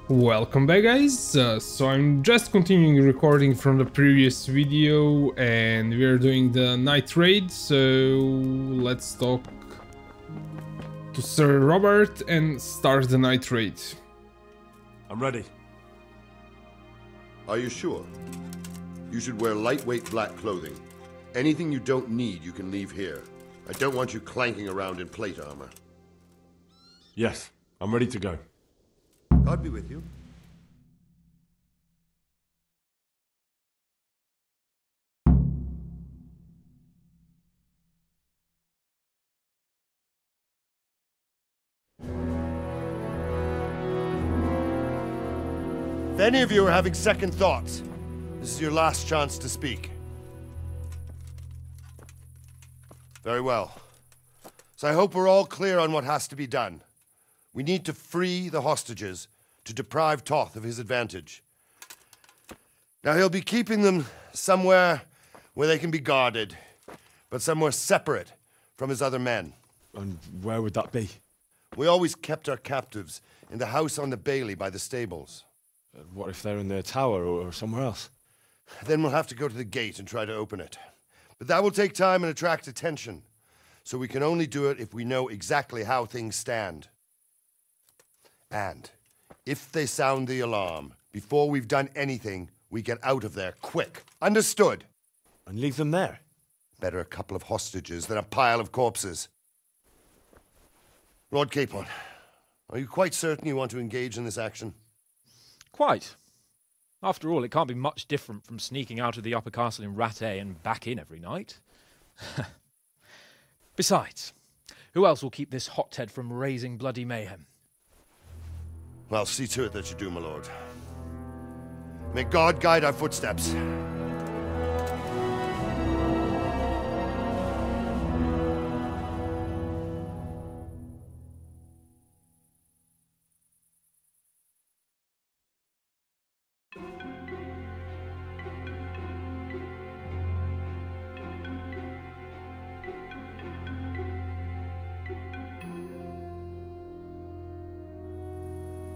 Welcome back, guys. So I'm just continuing recording from the previous video and we're doing the night raid, so let's talk to Sir Robert and start the night raid. I'm ready. Are you sure? You should wear lightweight black clothing. Anything you don't need, you can leave here. I don't want you clanking around in plate armor. Yes, I'm ready to go. God be with you. If any of you are having second thoughts, this is your last chance to speak. Very well. So I hope we're all clear on what has to be done. We need to free the hostages to deprive Toth of his advantage. Now he'll be keeping them somewhere where they can be guarded, but somewhere separate from his other men. And where would that be? We always kept our captives in the house on the Bailey by the stables. What if they're in their tower or somewhere else? Then we'll have to go to the gate and try to open it. But that will take time and attract attention. So we can only do it if we know exactly how things stand. And if they sound the alarm, before we've done anything, we get out of there quick. Understood? And leave them there? Better a couple of hostages than a pile of corpses. Lord Capon, are you quite certain you want to engage in this action? Quite. After all, it can't be much different from sneaking out of the upper castle in Rattay and back in every night. Besides, who else will keep this hothead from raising bloody mayhem? Well, see to it that you do, my lord. May God guide our footsteps.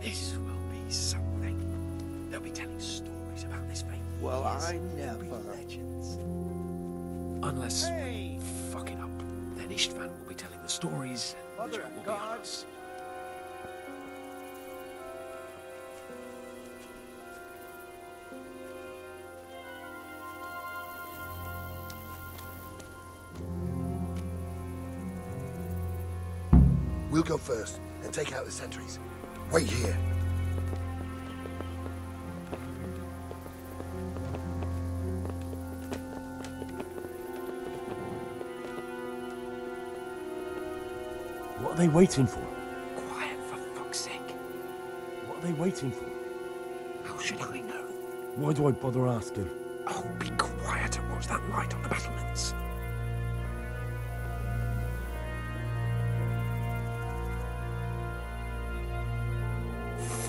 This will be something. They'll be telling stories about this fate. Well, I never. Legends. Unless we fuck it up, then Istvan will be telling the stories, and Mother the joke will of be on God. us. We'll go first and take out the sentries. Wait here. What are they waiting for? Quiet, for fuck's sake. What are they waiting for? How should I know? Why do I bother asking? Oh, be quiet and watch that light on the battlements.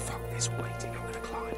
Fuck this waiting, I'm gonna climb.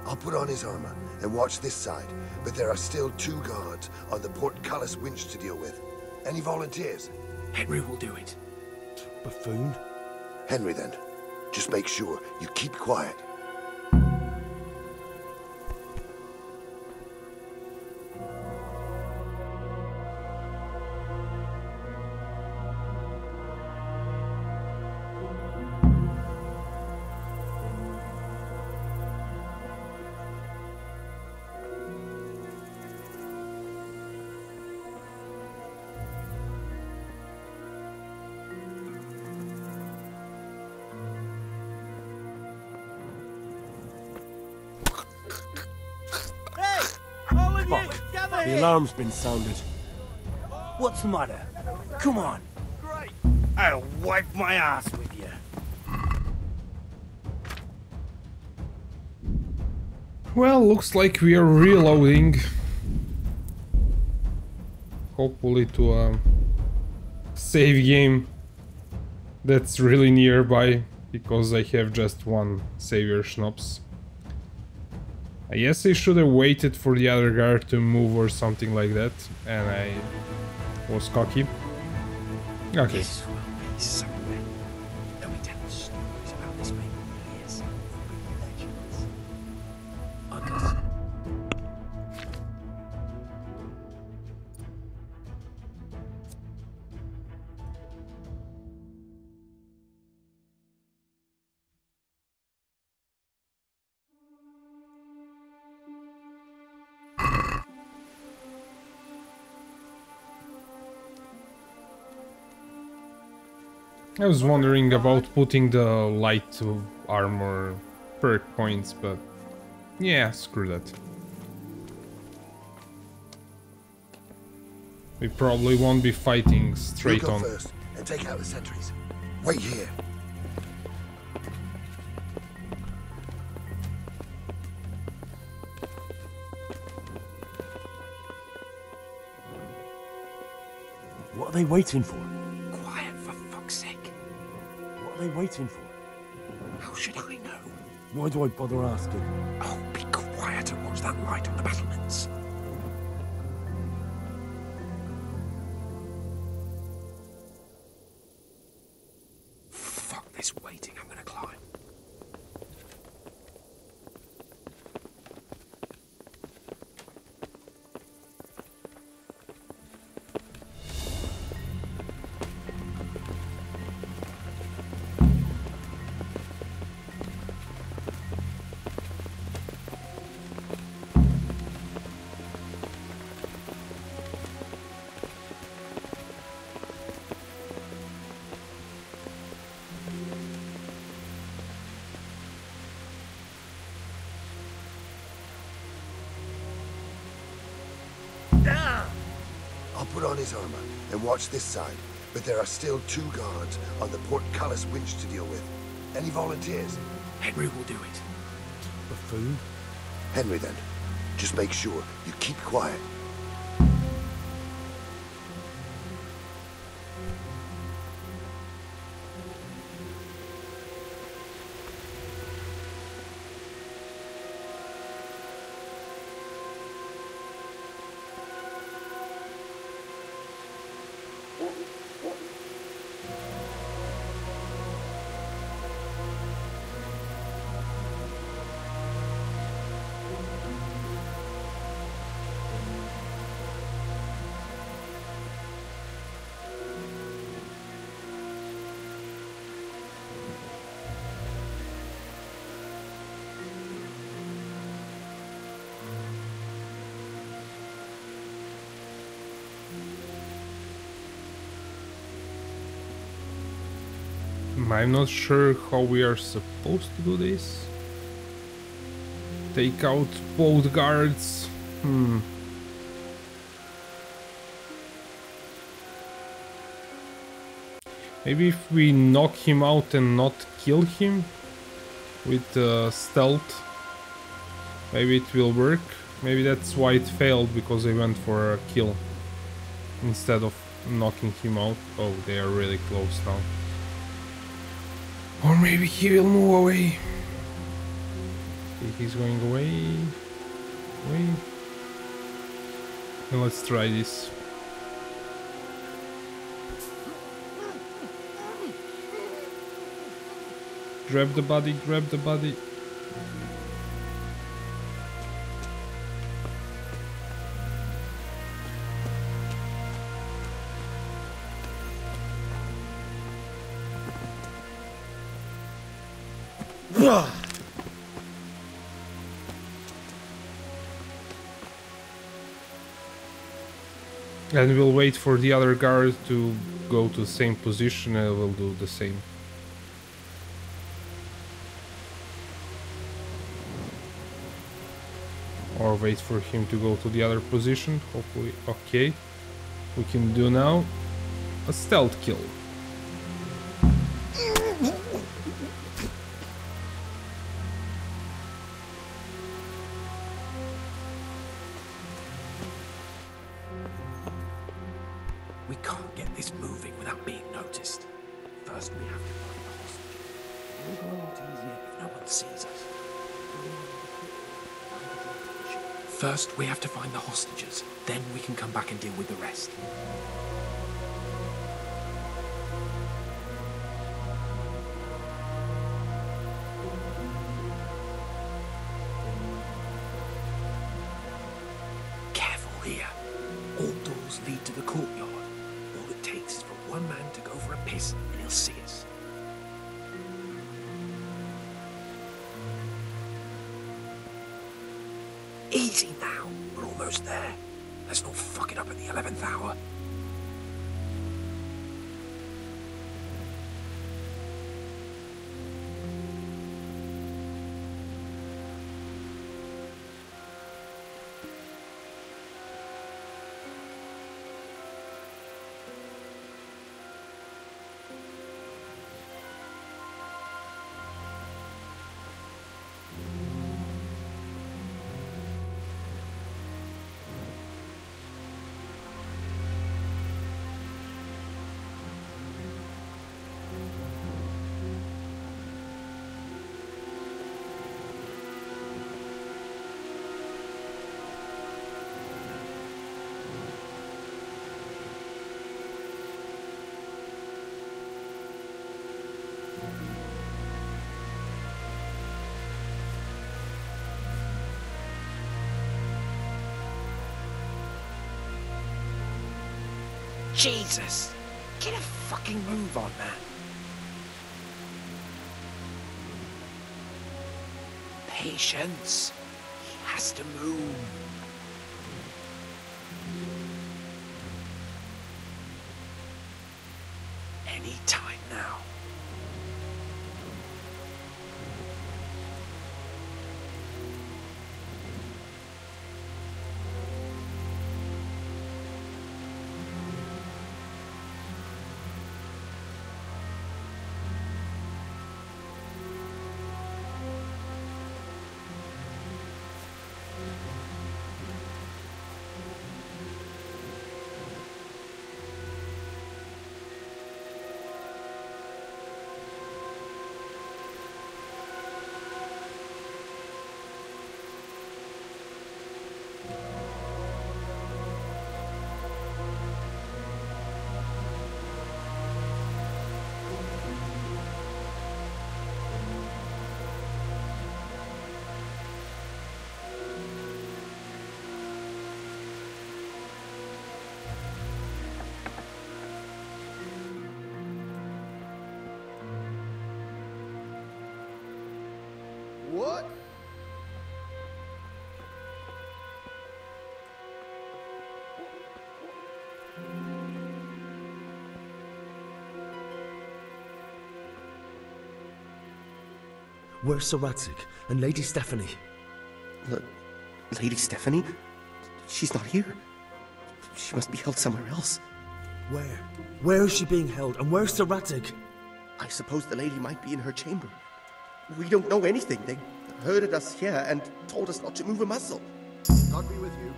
I'll put on his armor and watch this side, but there are still 2 guards on the portcullis winch to deal with. Any volunteers? Henry will do it. Buffoon? Henry, then. Just make sure you keep quiet. Fuck. The alarm's been sounded. What's the matter? Come on. I'll wipe my ass with you. Well, looks like we are reloading. Hopefully to a save game that's really nearby, because I have just one savior schnapps. I guess I should have waited for the other guard to move or something like that, and I was cocky. Okay. This will be somewhere. They'll be telling stories about this for years. Legends. I guess. I was wondering about putting the light armor perk points, but yeah, screw that. We probably won't be fighting straight You go on. first and take out the sentries. Wait here. What are they waiting for? Quiet, for fuck's sake. What are they waiting for? How should I know? Why do I bother asking? Oh, be quiet and watch that light on the battlements. Fuck this waiting, I'm gonna climb. I'll put on his armor and watch this side, but there are still 2 guards on the portcullis winch to deal with. Any volunteers? Henry will do it. Buffoon? Henry then. Just make sure you keep quiet. I'm not sure how we are supposed to do this. Take out both guards. Maybe if we knock him out and not kill him with stealth, maybe it will work. Maybe that's why it failed, because I went for a kill instead of knocking him out. Oh, they are really close now. Or maybe he will move away. Okay, he's going away. Away. Now let's try this. Grab the body, grab the body. And we'll wait for the other guard to go to the same position, and we'll do the same. Or wait for him to go to the other position, hopefully. Okay. we can do now a stealth kill. We can't get this moving without being noticed. First, we have to find the hostage. It won't be a lot easier if no one sees us. First, we have to find the hostages. Then we can come back and deal with the rest. Careful here. All doors lead to the courtyard. All it takes is for one man to go for a piss and he'll see us. Easy now. We're almost there. Let's not fuck it up at the 11th hour. Jesus! Get a fucking move on, man. Patience. He has to move. Any time now. What? Where's Sir Radzig and Lady Stephanie? Lady Stephanie? She's not here. She must be held somewhere else. Where? Where is she being held, and where's Sir Radzig? I suppose the lady might be in her chamber. We don't know anything. They herded us here and told us not to move a muscle. God be with you.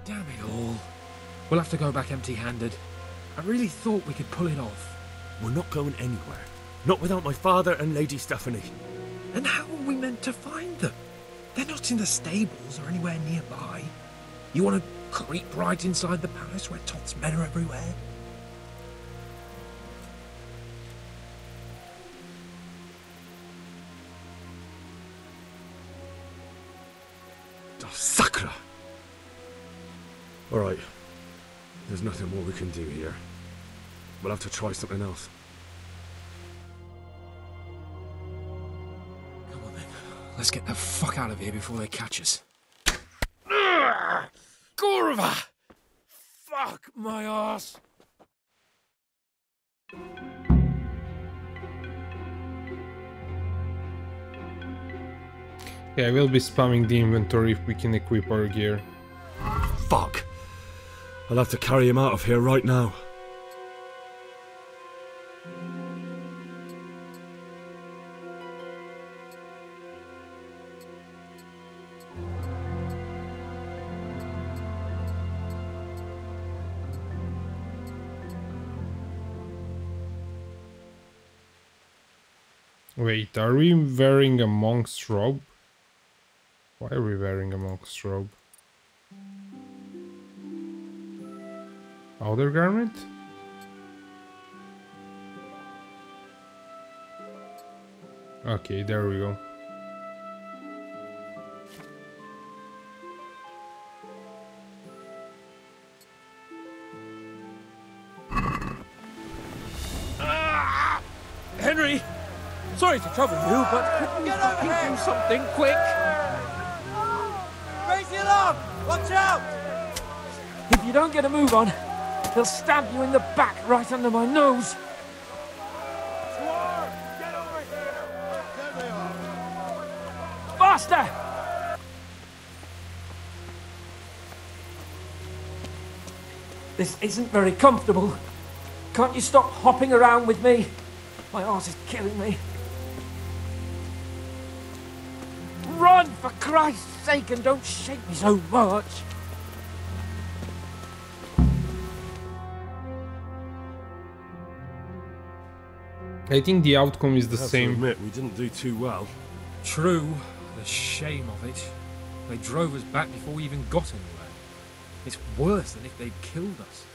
Damn it all. We'll have to go back empty-handed. I really thought we could pull it off. We're not going anywhere. Not without my father and Lady Stephanie. And how are we meant to find them? They're not in the stables or anywhere nearby. You want to creep right inside the palace where Todd's men are everywhere? Oh, Sakra! Alright. There's nothing more we can do here. We'll have to try something else. Come on then. Let's get the fuck out of here before they catch us. Gorva! Fuck my ass! Yeah, I will be spamming the inventory if we can equip our gear. Fuck! I'll have to carry him out of here right now. Wait, are we wearing a monk's robe? Why are we wearing a monk's robe? Outer garment? Okay, there we go. Henry! Sorry to trouble you, but couldn't you fucking do something quick? Raise the alarm! Watch out! If you don't get a move on, they'll stab you in the back right under my nose. Get over here! There they are. Faster! This isn't very comfortable. Can't you stop hopping around with me? My arse is killing me. Run, for Christ's sake, and don't shake me so much. I think the outcome is the I have to same. admit, we didn't do too well. True, the shame of it. They drove us back before we even got anywhere. It's worse than if they'd killed us.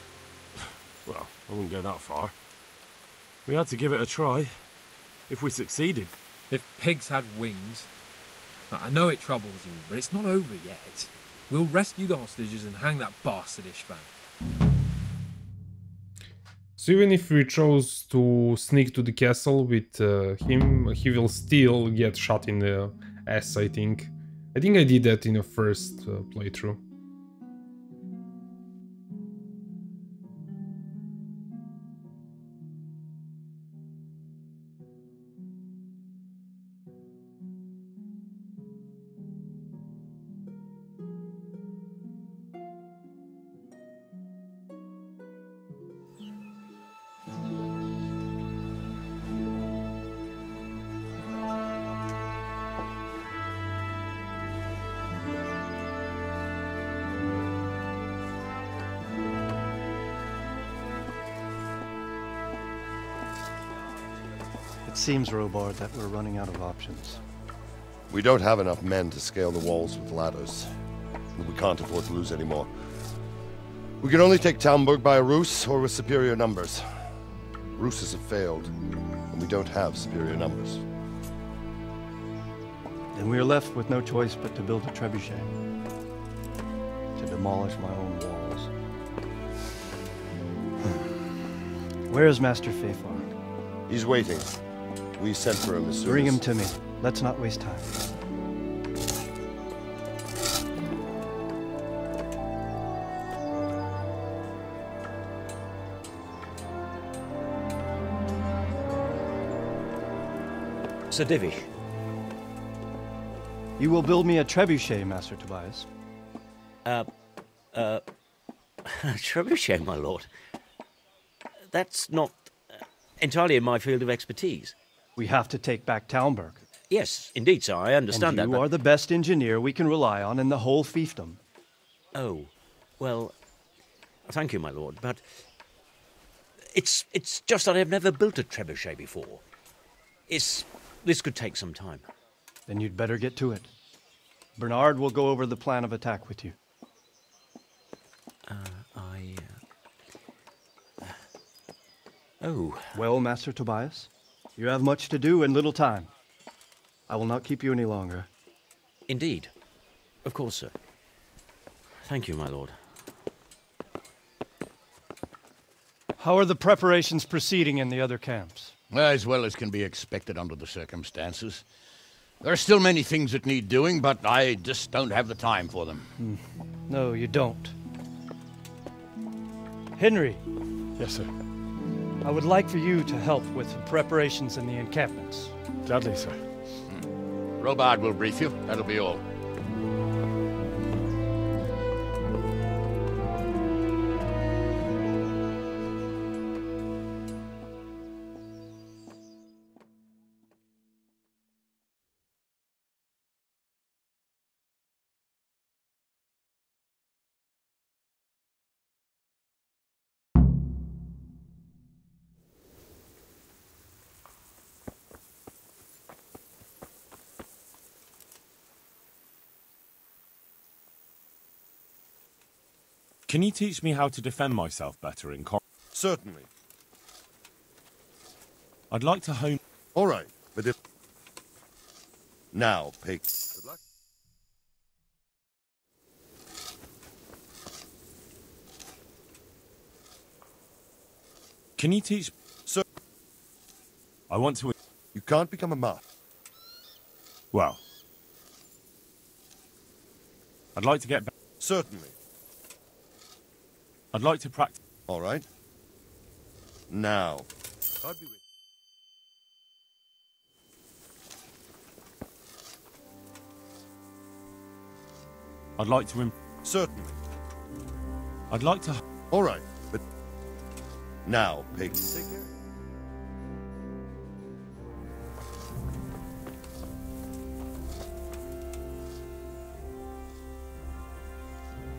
Well, I wouldn't go that far. We had to give it a try. If we succeeded. If pigs had wings... I know it troubles you, but it's not over yet. We'll rescue the hostages and hang that bastard Ishvan. So even if we chose to sneak to the castle with him, he will still get shot in the ass, I think. I think I did that in the first playthrough. It seems, Robard, that we're running out of options. We don't have enough men to scale the walls with ladders. We can't afford to lose any more. We can only take Talmberg by a ruse or with superior numbers. Ruses have failed, and we don't have superior numbers. Then we are left with no choice but to build a trebuchet. To demolish my own walls. Where is Master Fafar? He's waiting. We sent for him as soon Bring as... him to me. Let's not waste time. Sir Divish. You will build me a trebuchet, Master Tobias. Trebuchet, my lord. That's not entirely in my field of expertise. We have to take back Talmberg. Yes, indeed, sir, I understand that. You are the best engineer we can rely on in the whole fiefdom. Oh, well, thank you, my lord, but it's just that I've never built a trebuchet before. This could take some time. Then you'd better get to it. Bernard will go over the plan of attack with you. Oh. Well, Master Tobias, you have much to do and little time. I will not keep you any longer. Indeed. Of course, sir. Thank you, my lord. How are the preparations proceeding in the other camps? As well as can be expected under the circumstances. There are still many things that need doing, but I just don't have the time for them. No, you don't. Henry. Yes, sir. I would like for you to help with the preparations in the encampments. Gladly, sir. Robard will brief you. That'll be all. Can you teach me how to defend myself better in combat? Certainly. I'd like to hone... All right, but if... Now, Pig. Good luck. Can you teach... Sir, I want to... you can't become a master. Well... I'd like to get... Certainly. I'd like to practice... All right. Now. God be with you. I'd like to... Certainly. I'd like to... All right, but... Now, Pig. Take care.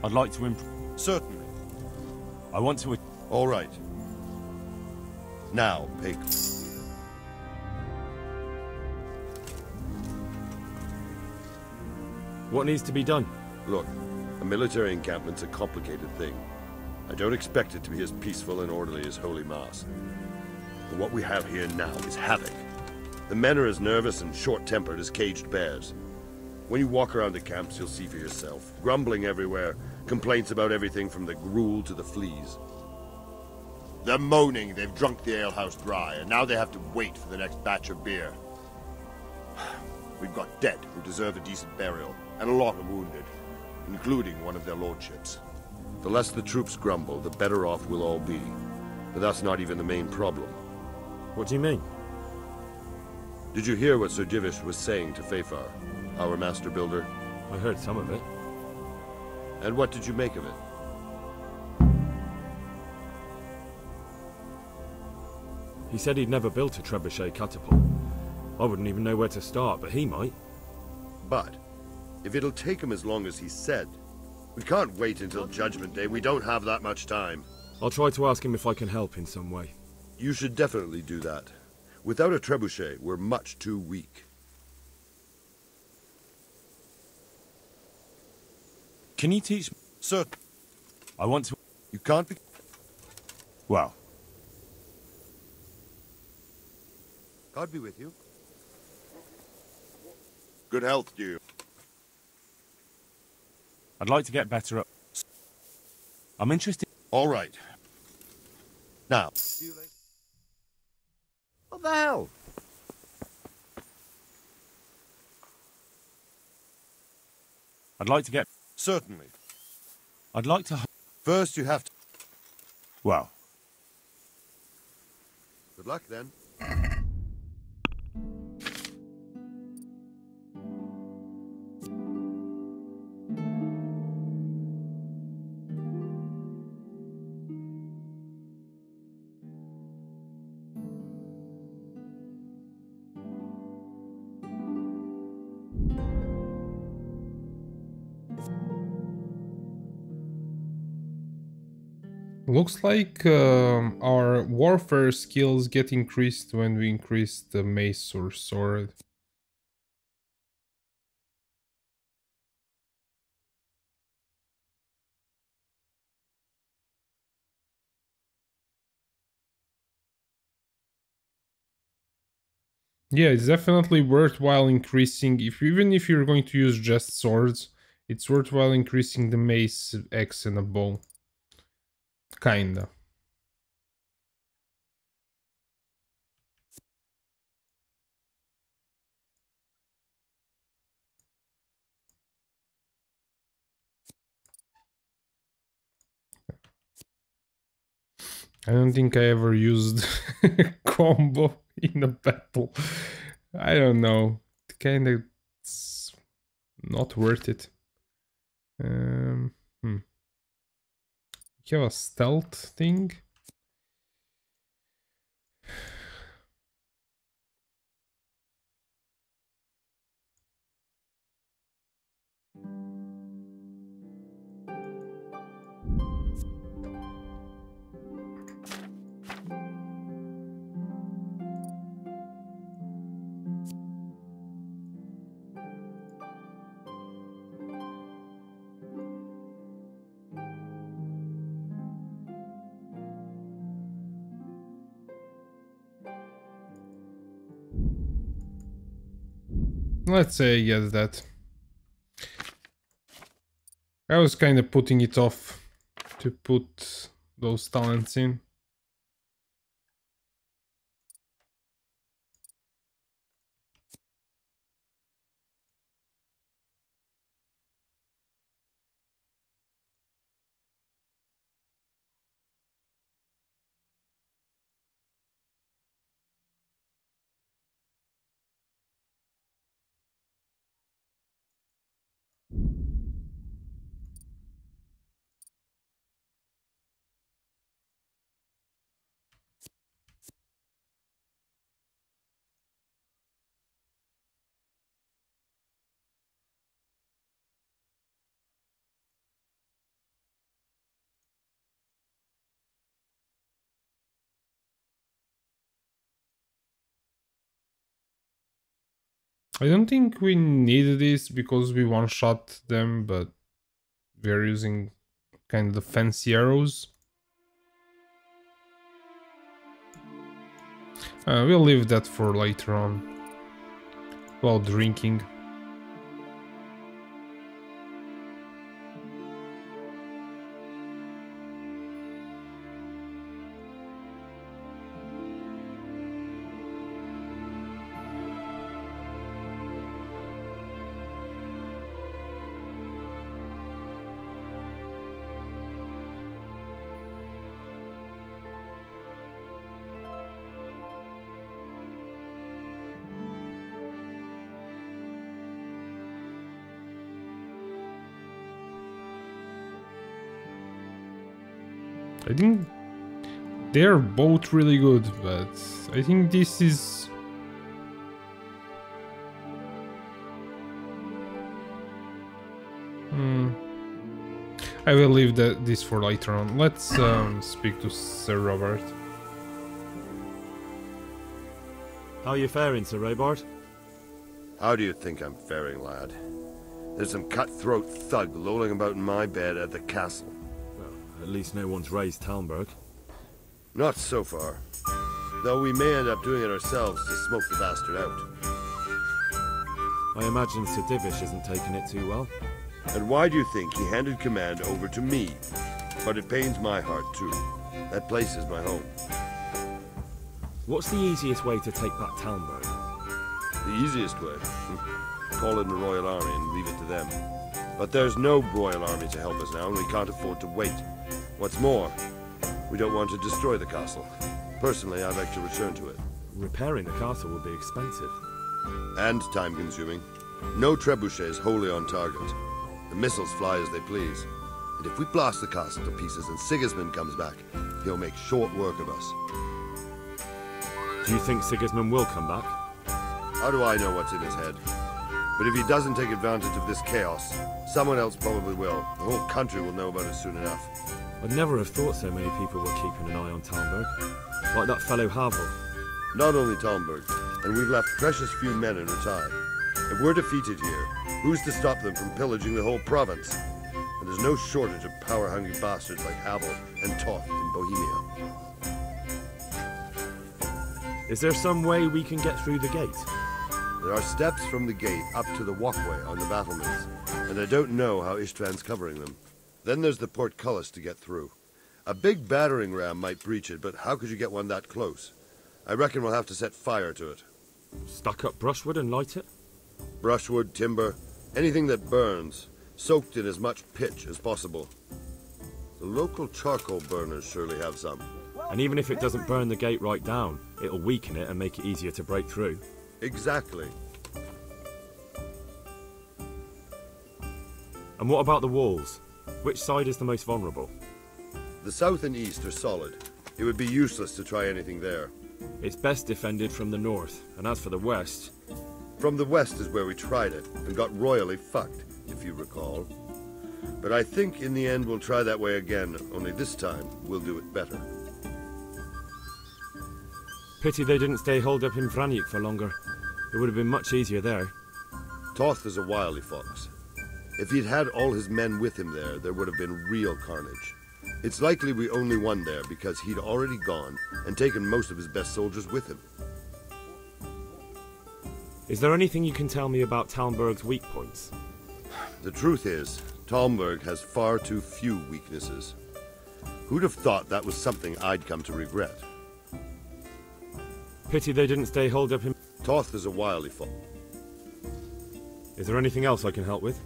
I'd like to... Certainly. I want to... All right. Now, Pig. What needs to be done? Look, a military encampment's a complicated thing. I don't expect it to be as peaceful and orderly as Holy Mass. But what we have here now is havoc. The men are as nervous and short-tempered as caged bears. When you walk around the camps, you'll see for yourself. Grumbling everywhere, complaints about everything from the gruel to the fleas. They're moaning they've drunk the alehouse dry, and now they have to wait for the next batch of beer. We've got dead who deserve a decent burial, and a lot of wounded, including one of their lordships. The less the troops grumble, the better off we'll all be. But that's not even the main problem. What do you mean? Did you hear what Sir Divish was saying to Fafar, our master builder? I heard some of it. And what did you make of it? He said he'd never built a trebuchet catapult. I wouldn't even know where to start, but he might. But, if it'll take him as long as he said, we can't wait until Judgment Day. We don't have that much time. I'll try to ask him if I can help in some way. You should definitely do that. Without a trebuchet, we're much too weak. Can you teach me? Sir, I want to... you can't be... Well... God be with you. Good health to you. I'd like to get better at... I'm interested... All right. Now... See you later. What the hell? I'd like to get... Certainly. I'd like to... First, you have to... Well... Good luck, then. Looks like our warfare skills get increased when we increase the mace or sword. Yeah, it's definitely worthwhile increasing, even if you're going to use just swords, it's worthwhile increasing the mace, axe and a bow. Kinda. I don't think I ever used combo in a battle. I don't know. Kinda it's not worth it. You have a stealth thing. Let's say yes, that. I was kind of putting it off to put those talents in. I don't think we needed this because we one-shot them, but we're using kind of the fancy arrows. We'll leave that for later on, while drinking. I think they're both really good, but I think this is... I will leave this for later on. Let's speak to Sir Robert. How are you faring, Sir Robert? How do you think I'm faring, lad? There's some cutthroat thug lolling about in my bed at the castle. At least no one's raised Talmberg. Not so far. Though we may end up doing it ourselves to smoke the bastard out. I imagine Sir Divish isn't taking it too well. And why do you think he handed command over to me? But it pains my heart too. That place is my home. What's the easiest way to take back Talmberg? The easiest way? Call in the Royal Army and leave it to them. But there's no Royal Army to help us now, and we can't afford to wait. What's more, we don't want to destroy the castle. Personally, I'd like to return to it. Repairing the castle would be expensive. And time-consuming. No trebuchet is wholly on target. The missiles fly as they please. And if we blast the castle to pieces and Sigismund comes back, he'll make short work of us. Do you think Sigismund will come back? How do I know what's in his head? But if he doesn't take advantage of this chaos, someone else probably will. The whole country will know about it soon enough. I'd never have thought so many people were keeping an eye on Talmberg. Like that fellow Havel. Not only Talmberg, and we've left precious few men in Retail. If we're defeated here, who's to stop them from pillaging the whole province? And there's no shortage of power-hungry bastards like Havel and Toth in Bohemia. Is there some way we can get through the gate? There are steps from the gate up to the walkway on the battlements, and I don't know how Istvan's covering them. Then there's the portcullis to get through. A big battering ram might breach it, but how could you get one that close? I reckon we'll have to set fire to it. Stack up brushwood and light it? Brushwood, timber, anything that burns, soaked in as much pitch as possible. The local charcoal burners surely have some. And even if it doesn't burn the gate right down, it'll weaken it and make it easier to break through. Exactly. And what about the walls? Which side is the most vulnerable? The south and east are solid. It would be useless to try anything there. It's best defended from the north, and as for the west... From the west is where we tried it, and got royally fucked, if you recall. But I think in the end we'll try that way again, only this time we'll do it better. Pity they didn't stay holed up in Vranjik for longer. It would have been much easier there. Toth is a wily fox. If he'd had all his men with him there, there would have been real carnage. It's likely we only won there because he'd already gone and taken most of his best soldiers with him. Is there anything you can tell me about Talmberg's weak points? The truth is, Talmberg has far too few weaknesses. Who'd have thought that was something I'd come to regret? Pity they didn't stay holed up in... Toth is a wily fox. Is there anything else I can help with?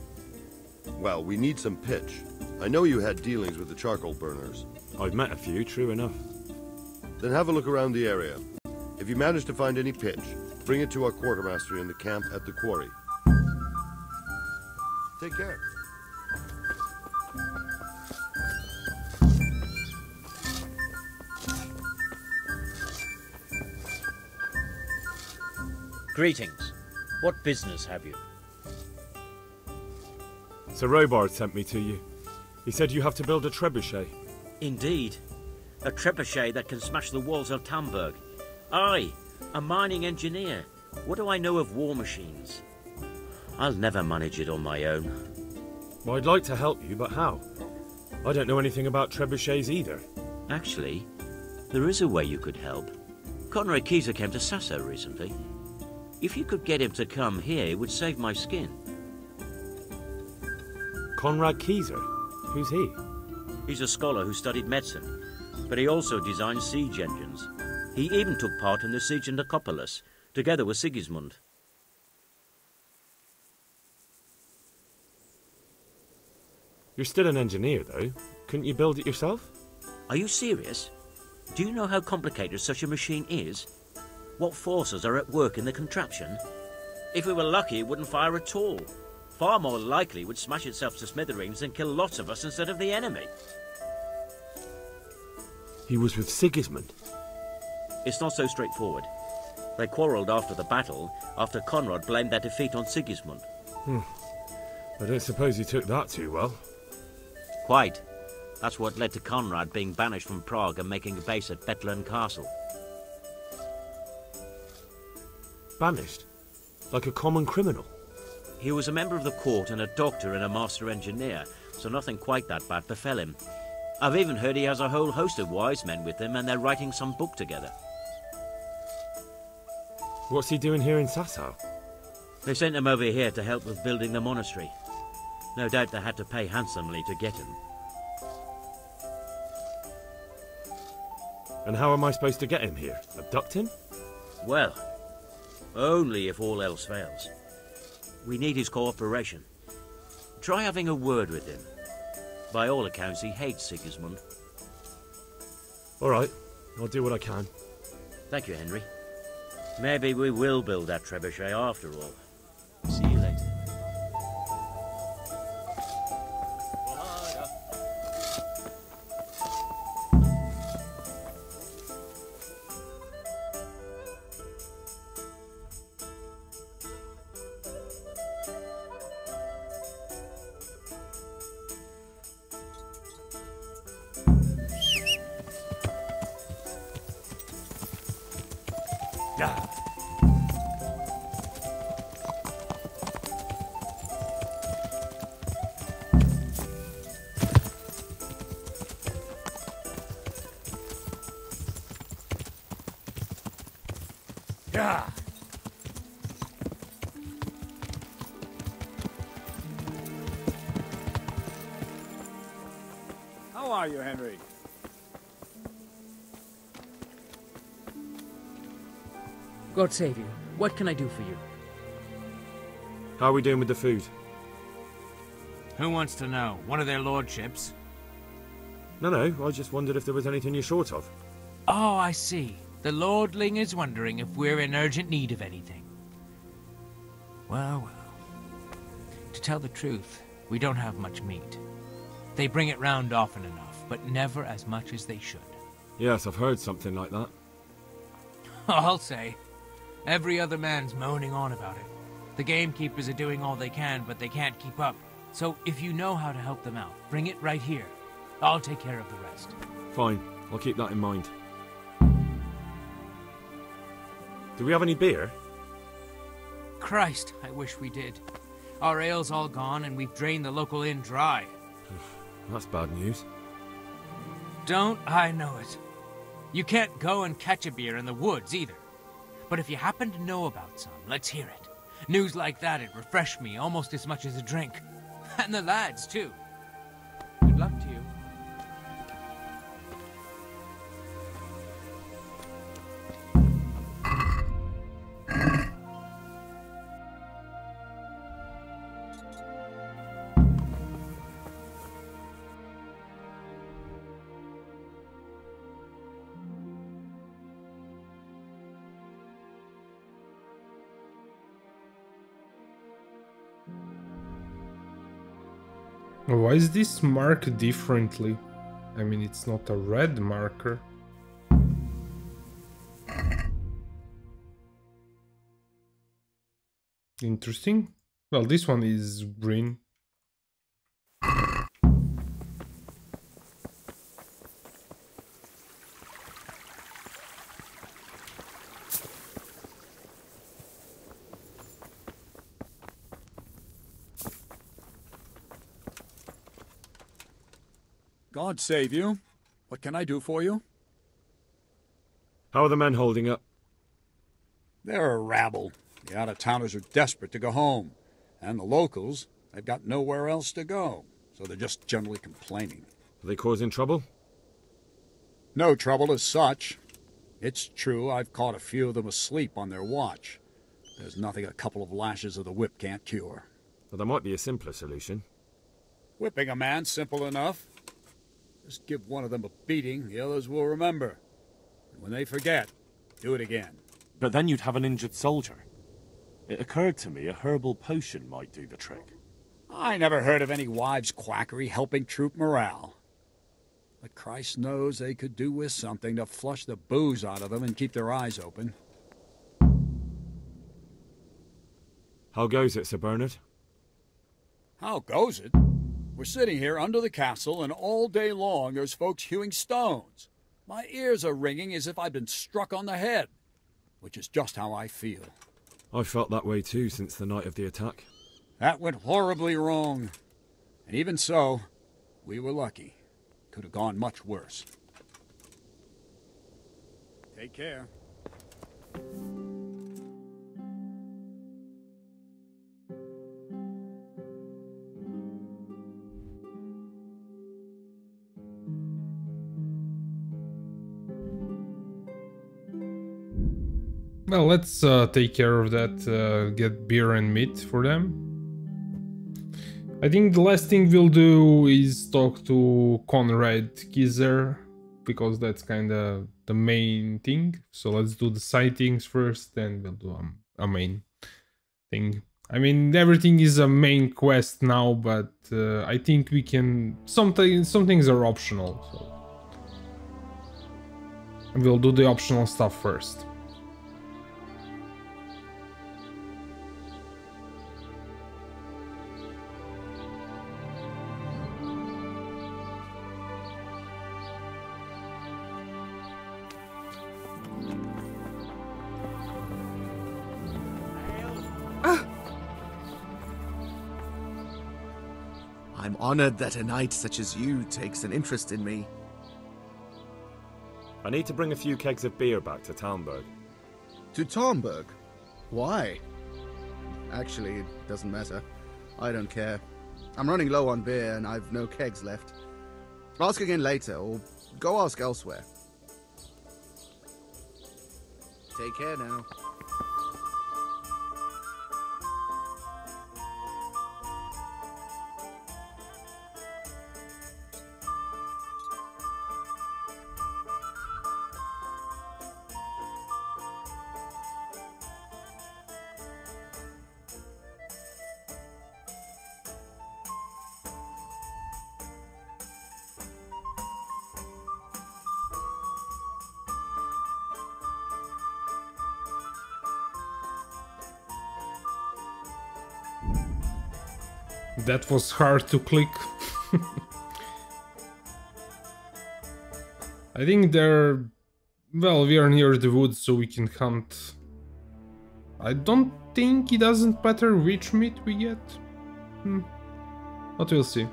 Well, we need some pitch. I know you had dealings with the charcoal burners. I've met a few, true enough. Then have a look around the area. If you manage to find any pitch, bring it to our quartermaster in the camp at the quarry. Take care. Greetings. What business have you? Sir Robard sent me to you. He said you have to build a trebuchet. Indeed. A trebuchet that can smash the walls of Talmberg. I, a mining engineer. What do I know of war machines? I'll never manage it on my own. Well, I'd like to help you, but how? I don't know anything about trebuchets either. Actually, there is a way you could help. Conrad Kieser came to Sasso recently. If you could get him to come here, it would save my skin. Conrad Kieser? Who's he? He's a scholar who studied medicine, but he also designed siege engines. He even took part in the siege of Nicopolis, together with Sigismund. You're still an engineer, though. Couldn't you build it yourself? Are you serious? Do you know how complicated such a machine is? What forces are at work in the contraption? If we were lucky, it wouldn't fire at all. Far more likely it would smash itself to smithereens and kill lots of us instead of the enemy. He was with Sigismund. It's not so straightforward. They quarrelled after the battle, after Conrad blamed their defeat on Sigismund. I don't suppose he took that too well. Quite. That's what led to Conrad being banished from Prague and making a base at Bethlen Castle. Banished? Like a common criminal? He was a member of the court and a doctor and a master engineer, so nothing quite that bad befell him. I've even heard he has a whole host of wise men with him and they're writing some book together. What's he doing here in Sassau? They sent him over here to help with building the monastery. No doubt they had to pay handsomely to get him. And how am I supposed to get him here? Abduct him? Well, only if all else fails. We need his cooperation. Try having a word with him. By all accounts, he hates Sigismund. All right, I'll do what I can. Thank you, Henry. Maybe we will build that trebuchet after all. See you later. How are you, Henry? God save you. What can I do for you? How are we doing with the food? Who wants to know? One of their lordships? No, I just wondered if there was anything you're short of. Oh, I see. The lordling is wondering if we're in urgent need of anything. Well. To tell the truth, We don't have much meat. They bring it round often enough, but never as much as they should. Yes, I've heard something like that. I'll say. Every other man's moaning on about it. The gamekeepers are doing all they can, but they can't keep up. So if you know how to help them out, bring it right here. I'll take care of the rest. Fine, I'll keep that in mind. Do we have any beer? Christ, I wish we did. Our ale's all gone and we've drained the local inn dry. That's bad news. Don't I know it? You can't go and catch a beer in the woods either. But if you happen to know about some, let's hear it. News like that'd refresh me almost as much as a drink. And the lads, too. Good luck to you. Why is this marked differently? I mean, it's not a red marker. Interesting. Well, this one is green. God save you. What can I do for you? How are the men holding up? They're a rabble. The out-of-towners are desperate to go home. And the locals, they've got nowhere else to go. So they're just generally complaining. Are they causing trouble? No trouble as such. It's true I've caught a few of them asleep on their watch. There's nothing a couple of lashes of the whip can't cure. Well, there might be a simpler solution. Whipping a man's simple enough. Just give one of them a beating, the others will remember. And when they forget, do it again. But then you'd have an injured soldier. It occurred to me a herbal potion might do the trick. I never heard of any wives' quackery helping troop morale. But Christ knows they could do with something to flush the booze out of them and keep their eyes open. How goes it, Sir Bernard? How goes it? We're sitting here under the castle, and all day long there's folks hewing stones. My ears are ringing as if I'd been struck on the head, which is just how I feel. I felt that way too since the night of the attack. That went horribly wrong. And even so, we were lucky. Could have gone much worse. Take care. Well, let's take care of that, get beer and meat for them. I think the last thing we'll do is talk to Conrad Kizer, because that's kind of the main thing. So let's do the side things first, then we'll do a main thing. I mean, everything is a main quest now, but I think we can... Some things are optional, so... We'll do the optional stuff first. I'm honored that a knight such as you takes an interest in me. I need to bring a few kegs of beer back to Talmberg. To Talmberg? Why? Actually, it doesn't matter. I don't care. I'm running low on beer and I've no kegs left. Ask again later, or go ask elsewhere. Take care now. That was hard to click. I think they're... Well, we are near the woods, so we can hunt. I don't think it doesn't matter which meat we get. But we'll see.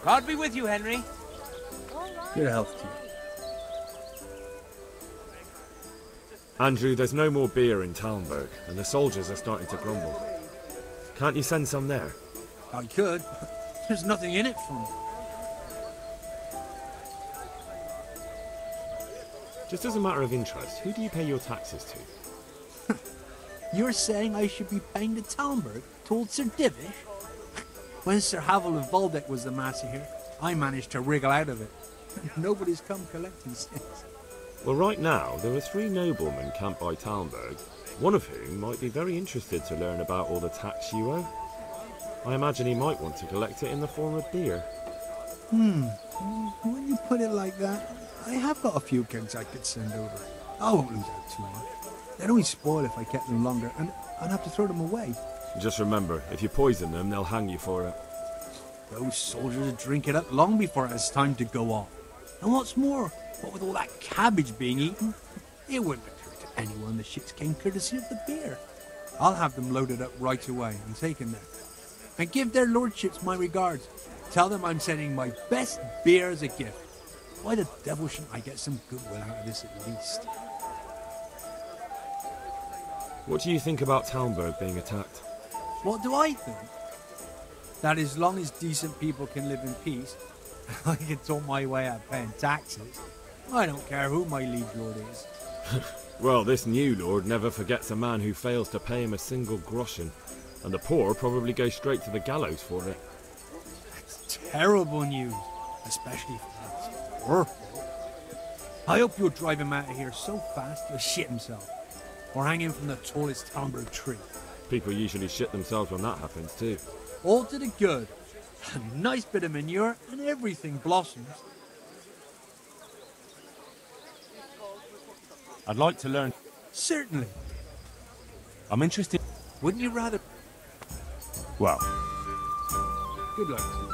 God be with you, Henry. Good health to you. Andrew, there's no more beer in Talmberg, and the soldiers are starting to grumble. Can't you send some there? I could. There's nothing in it for me. Just as a matter of interest, who do you pay your taxes to? You're saying I should be paying to Talmberg, told Sir Divish? When Sir Havel of Voldeck was the master here, I managed to wriggle out of it. Nobody's come collecting since. Well, right now, there are 3 noblemen camped by Talmberg, one of whom might be very interested to learn about all the tax you owe. I imagine he might want to collect it in the form of beer. When you put it like that, I have got a few kegs I could send over. I won't lose out too much. They'd only spoil if I kept them longer, and I'd have to throw them away. Just remember, if you poison them, they'll hang you for it. Those soldiers would drink it up long before it has time to go off. And what's more, what with all that cabbage being eaten, it wouldn't occur to anyone the ships came courtesy of the beer. I'll have them loaded up right away and taken there. And give their lordships my regards. Tell them I'm sending my best beer as a gift. Why the devil shouldn't I get some goodwill out of this at least? What do you think about Talmberg being attacked? What do I think? That as long as decent people can live in peace, I can talk my way out paying taxes. I don't care who my liege lord is. Well, this new lord never forgets a man who fails to pay him a single groschen, and the poor probably go straight to the gallows for it. That's terrible news, especially for this poor. I hope you'll drive him out of here so fast he'll shit himself, or hang him from the tallest Talmberg tree. People usually shit themselves when that happens too. All to the good. A nice bit of manure and everything blossoms. I'd like to learn. Certainly. I'm interested. Wouldn't you rather... Well. Good luck to you.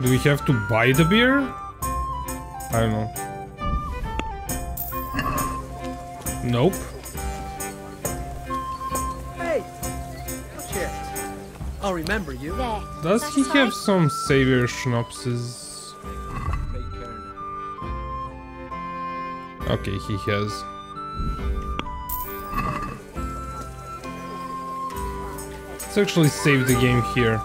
Do we have to buy the beer? I don't know. Nope. Hey! Shit. I'll remember you. There. Does he have some savior schnapses? Okay, he has. Let's actually save the game here.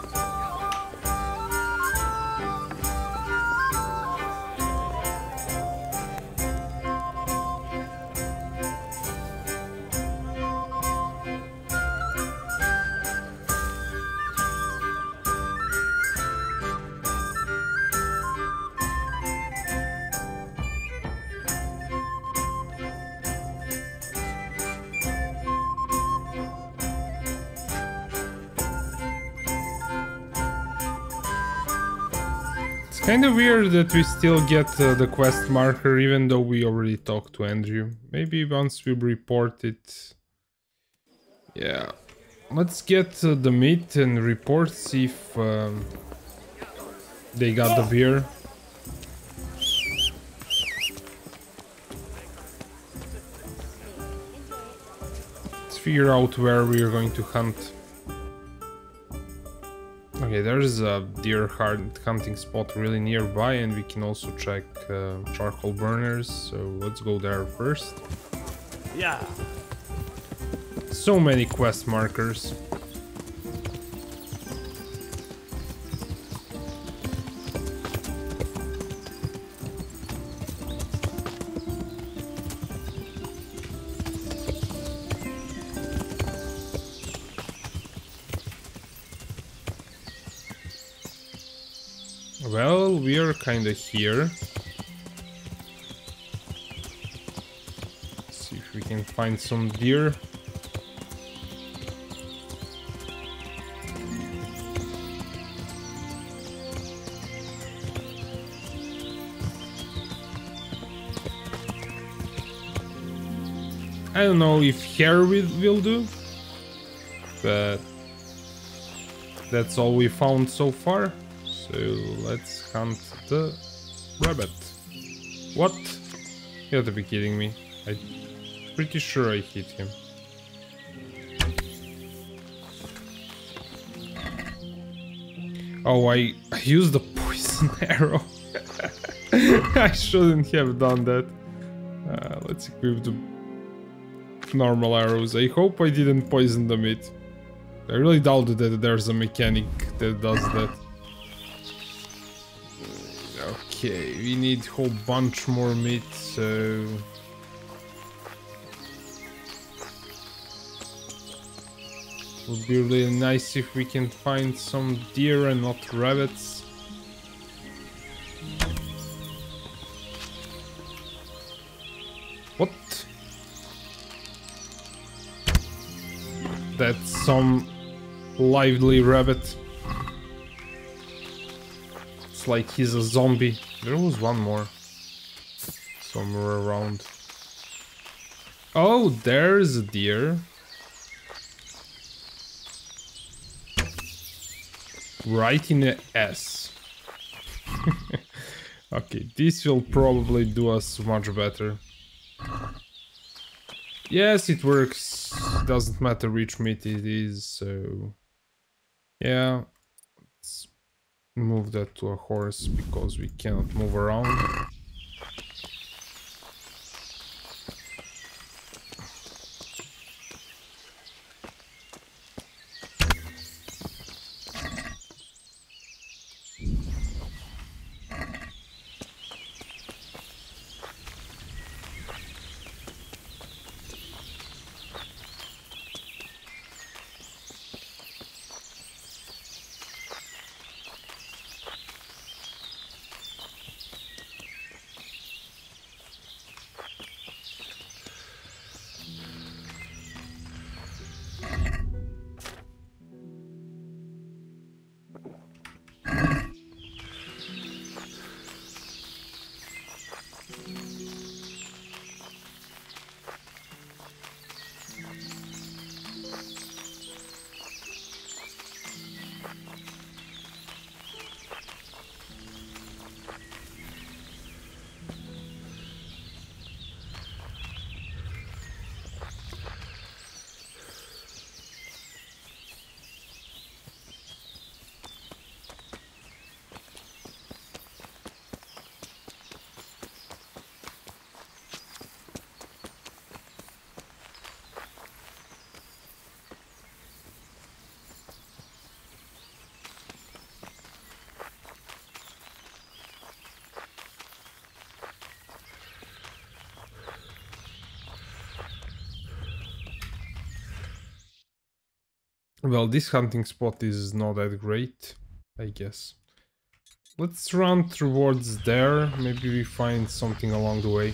Kind of weird that we still get the quest marker even though we already talked to Andrew. Maybe once we report it... Yeah. Let's get the meat and report, see if they got the beer. Let's figure out where we are going to hunt. Okay, there's a deer hunting spot really nearby, and we can also check charcoal burners, so let's go there first. Yeah. so many quest markers. Well, we are kinda here. See if we can find some deer. I don't know if hair will do, but that's all we found so far. So let's hunt the rabbit. What? You have to be kidding me. I'm pretty sure I hit him. Oh, I used the poison arrow. I shouldn't have done that. Let's equip the normal arrows. I hope I didn't poison the meat. I really doubted that there's a mechanic that does that. Okay, we need a whole bunch more meat, so... Would be really nice if we can find some deer and not rabbits. What? That's some lively rabbit. It's like he's a zombie. There was one more somewhere around. Oh, there's a deer. Right in the S. Okay, this will probably do us much better. Yes, it works. Doesn't matter which meat it is, so... Yeah. Let's move that to a horse, because we cannot move around. Well, this hunting spot is not that great, I guess. Let's run towards there. Maybe we find something along the way.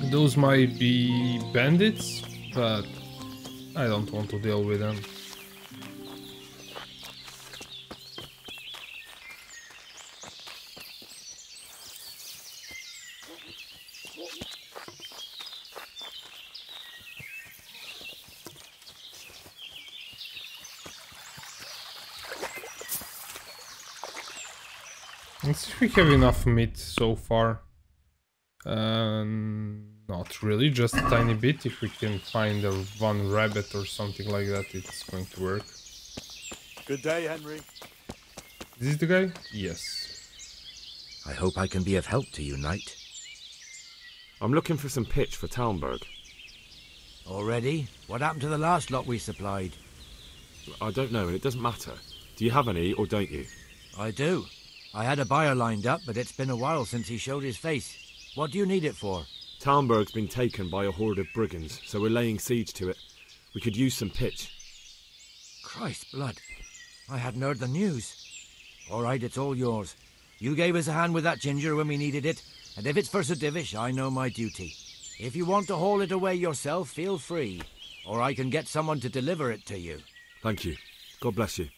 Those might be bandits, but I don't want to deal with them. Let's see if we have enough meat so far. Not really, just a tiny bit. If we can find one rabbit or something like that, it's going to work. Good day, Henry. Is this the guy? Yes. I hope I can be of help to you, Knight. I'm looking for some pitch for Talmberg. Already? What happened to the last lot we supplied? I don't know, and it doesn't matter. Do you have any, or don't you? I do. I had a buyer lined up, but it's been a while since he showed his face. What do you need it for? Talmberg's been taken by a horde of brigands, so we're laying siege to it. We could use some pitch. Christ blood. I hadn't heard the news. All right, it's all yours. You gave us a hand with that ginger when we needed it, and if it's for Sir Divish, I know my duty. If you want to haul it away yourself, feel free, or I can get someone to deliver it to you. Thank you. God bless you.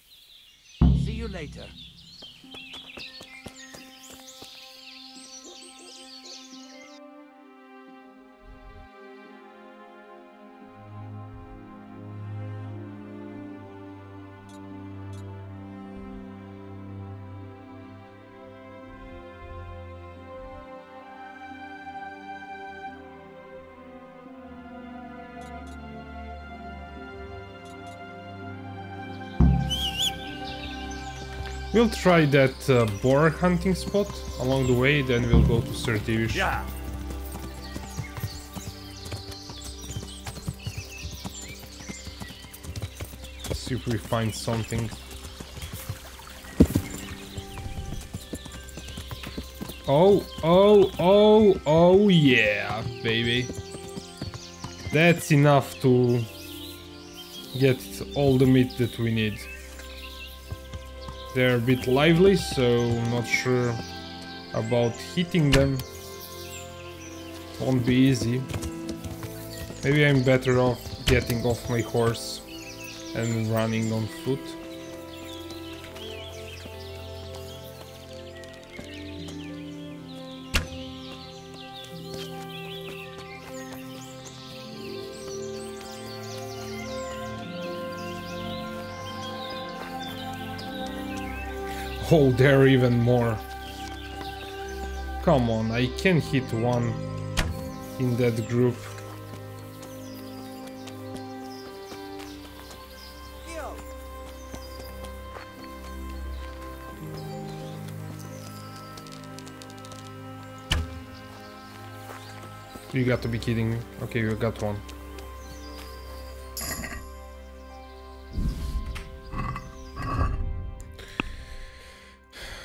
See you later. We'll try that boar hunting spot along the way, then we'll go to Sir Divish. Yeah. See if we find something. Oh yeah, baby. That's enough to get all the meat that we need. They're a bit lively, so I'm not sure about hitting them. Won't be easy. Maybe I'm better off getting off my horse and running on foot. Oh, there are even more. Come on, I can hit one in that group. You got to be kidding me. Okay, you got one.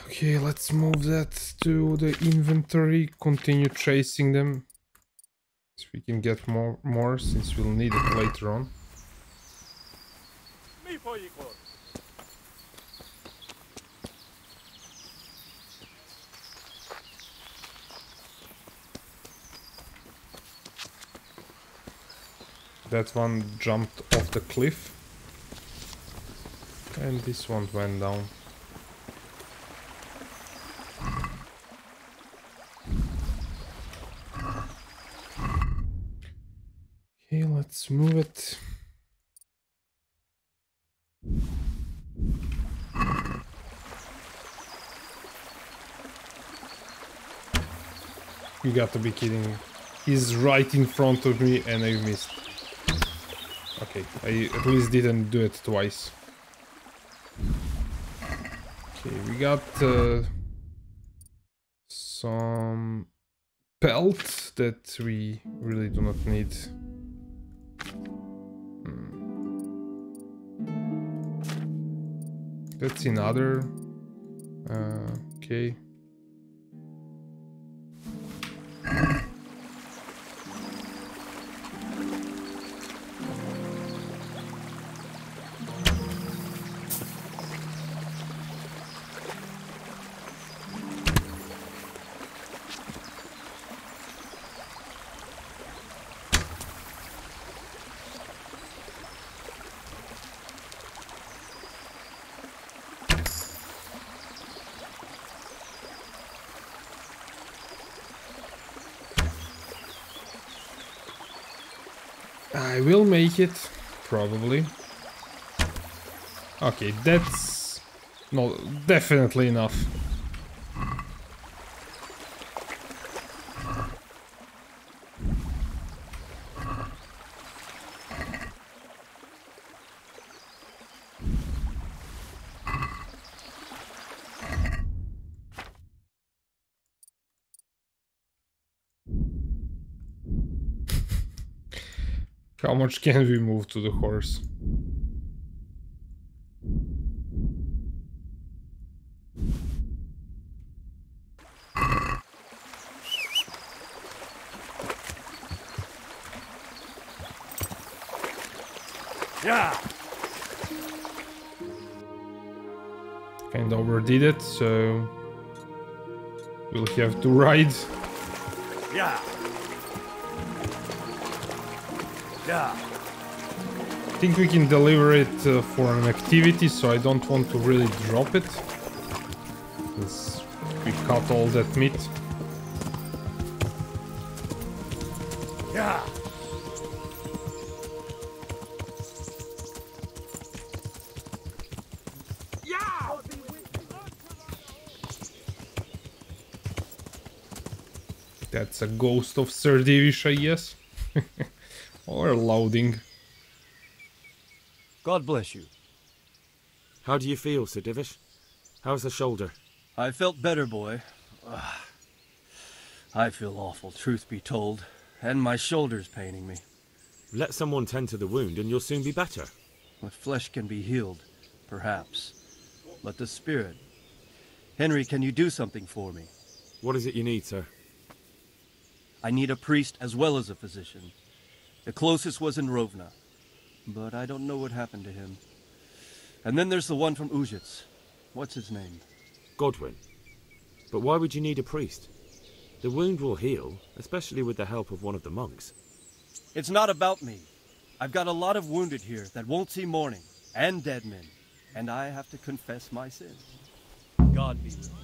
Okay, let's move that to the inventory, continue chasing them. So we can get more since we'll need it later on. That one jumped off the cliff. And this one went down. Okay, let's move it. You got to be kidding me. He's right in front of me and I missed. Okay, I at least didn't do it twice. Okay, we got some pelt that we really do not need. That's another. Okay. I will make it, probably. Okay, that's not definitely enough. How much can we move to the horse? Yeah. Kinda overdid it, so we'll have to ride. Yeah. Yeah. I think we can deliver it for an activity, so I don't want to really drop it. Since we cut all that meat. Yeah. That's a ghost of Sir Davish, I guess. Or loading. God bless you. How do you feel, Sir Divish? How's the shoulder? I felt better, boy. I feel awful, truth be told. And my shoulder's paining me. Let someone tend to the wound and you'll soon be better. My flesh can be healed, perhaps. But the spirit... Henry, can you do something for me? What is it you need, sir? I need a priest as well as a physician. The closest was in Rovna, but I don't know what happened to him. And then there's the one from Ujits. What's his name? Godwin. But why would you need a priest? The wound will heal, especially with the help of one of the monks. It's not about me. I've got a lot of wounded here that won't see morning, and dead men, and I have to confess my sins. God be with you.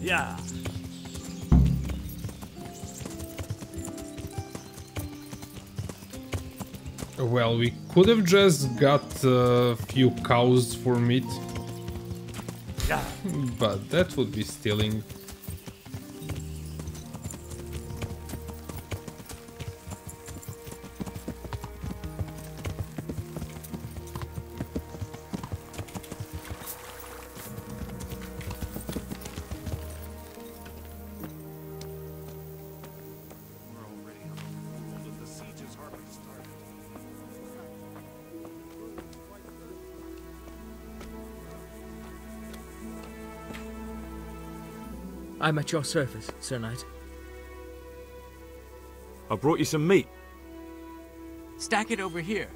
Yeah. Well, we could have just got a few cows for meat. Yeah. But that would be stealing. I'm at your service, Sir Knight. I brought you some meat. Stack it over here.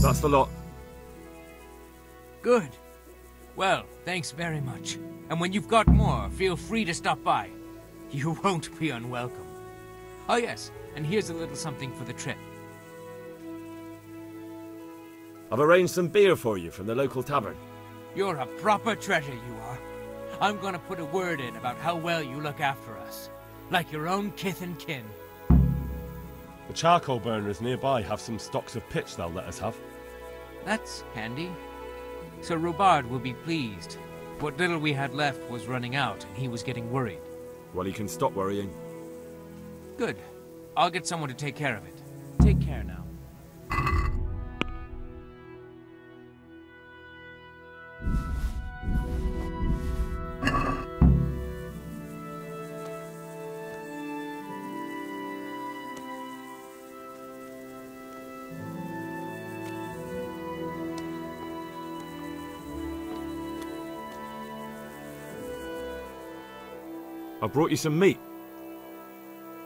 That's the lot. Good. Well, thanks very much. And when you've got more, feel free to stop by. You won't be unwelcome. Oh yes, and here's a little something for the trip. I've arranged some beer for you from the local tavern. You're a proper treasure, you are. I'm gonna put a word in about how well you look after us. Like your own kith and kin. The charcoal burners nearby have some stocks of pitch they'll let us have. That's handy. Sir Robard will be pleased. What little we had left was running out, and he was getting worried. Well, he can stop worrying. Good. I'll get someone to take care of it. Take care now. I brought you some meat.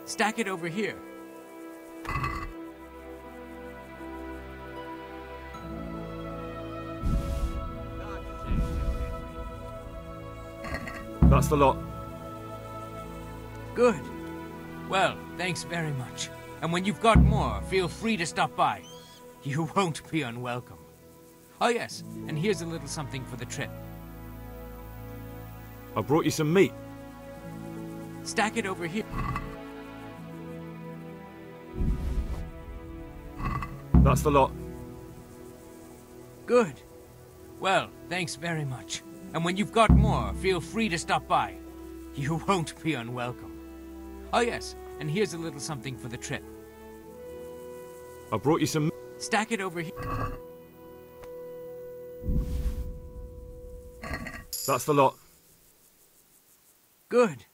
Stack it over here. That's the lot. Good. Well, thanks very much. And when you've got more, feel free to stop by. You won't be unwelcome. Oh yes, and here's a little something for the trip. I brought you some meat. Stack it over here. That's the lot. Good. Well, thanks very much. And when you've got more, feel free to stop by. You won't be unwelcome. Oh yes, and here's a little something for the trip. I brought you some... Stack it over here. That's the lot. Good.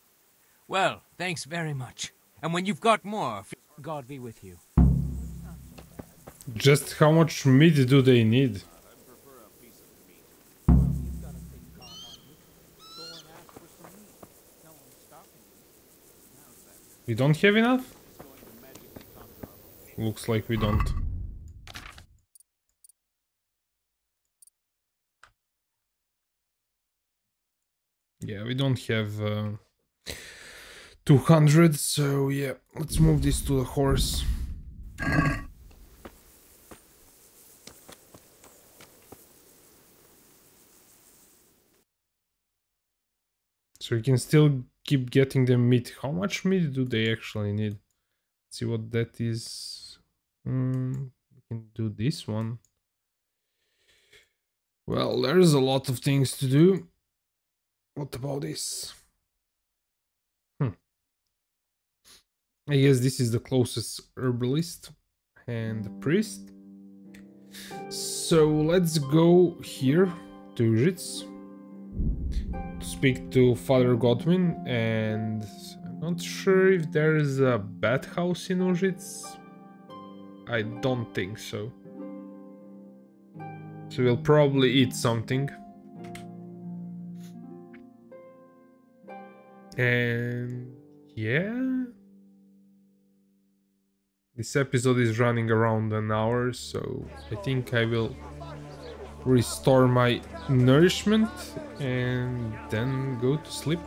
Well, thanks very much. And when you've got more, God be with you. Just how much meat do they need? We don't have enough? Looks like we don't. Yeah, we don't have 200, so yeah, let's move this to the horse. So we can still keep getting them meat. How much meat do they actually need? Let's see what that is. We can do this one. Well, there's a lot of things to do. What about this? I guess this is the closest herbalist and the priest. So let's go here to Ujits to speak to Father Godwin, and I'm not sure if there is a bathhouse in Ujits. I don't think so. So we'll probably eat something. And yeah, this episode is running around an hour, so I think I will restore my nourishment and then go to sleep.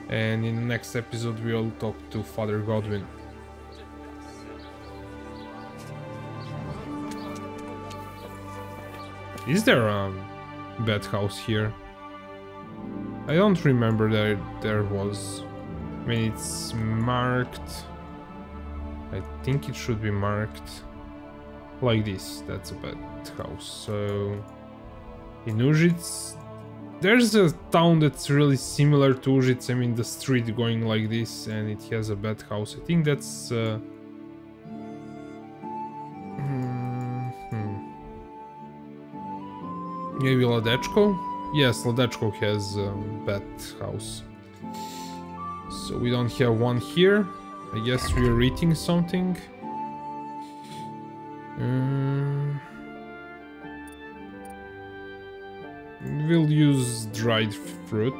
And in the next episode we'll talk to Father Godwin. Is there a bathhouse here? I don't remember that there was. I mean, it's marked. I think it should be marked like this. That's a bathhouse. So in Ujits, there's a town that's really similar to Ujits. I mean, the street going like this, and it has a bathhouse. I think that's maybe Ladechko? Yes, Ladechko has a bathhouse. So we don't have one here. I guess we are eating something. We'll use dried fruit.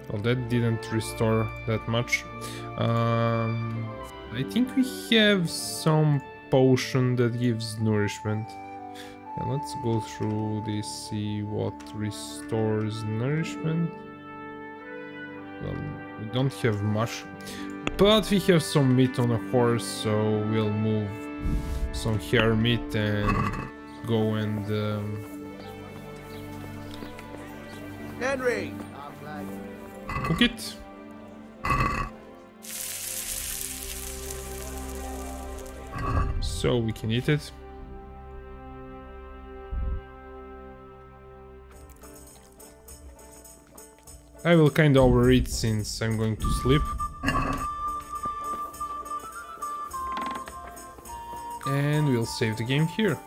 Well, that didn't restore that much. I think we have some potion that gives nourishment. And let's go through this, see what restores nourishment. Well, we don't have much, but we have some meat on a horse, so we'll move some hare meat and go and Henry, cook it. So we can eat it. I will kinda overeat since I'm going to sleep. And we'll save the game here.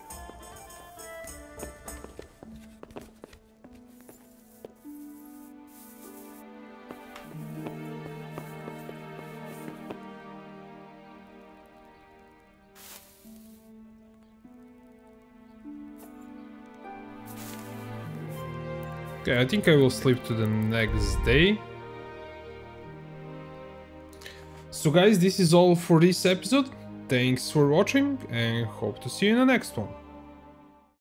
Okay, I think I will sleep to the next day. So guys, this is all for this episode. Thanks for watching and hope to see you in the next one.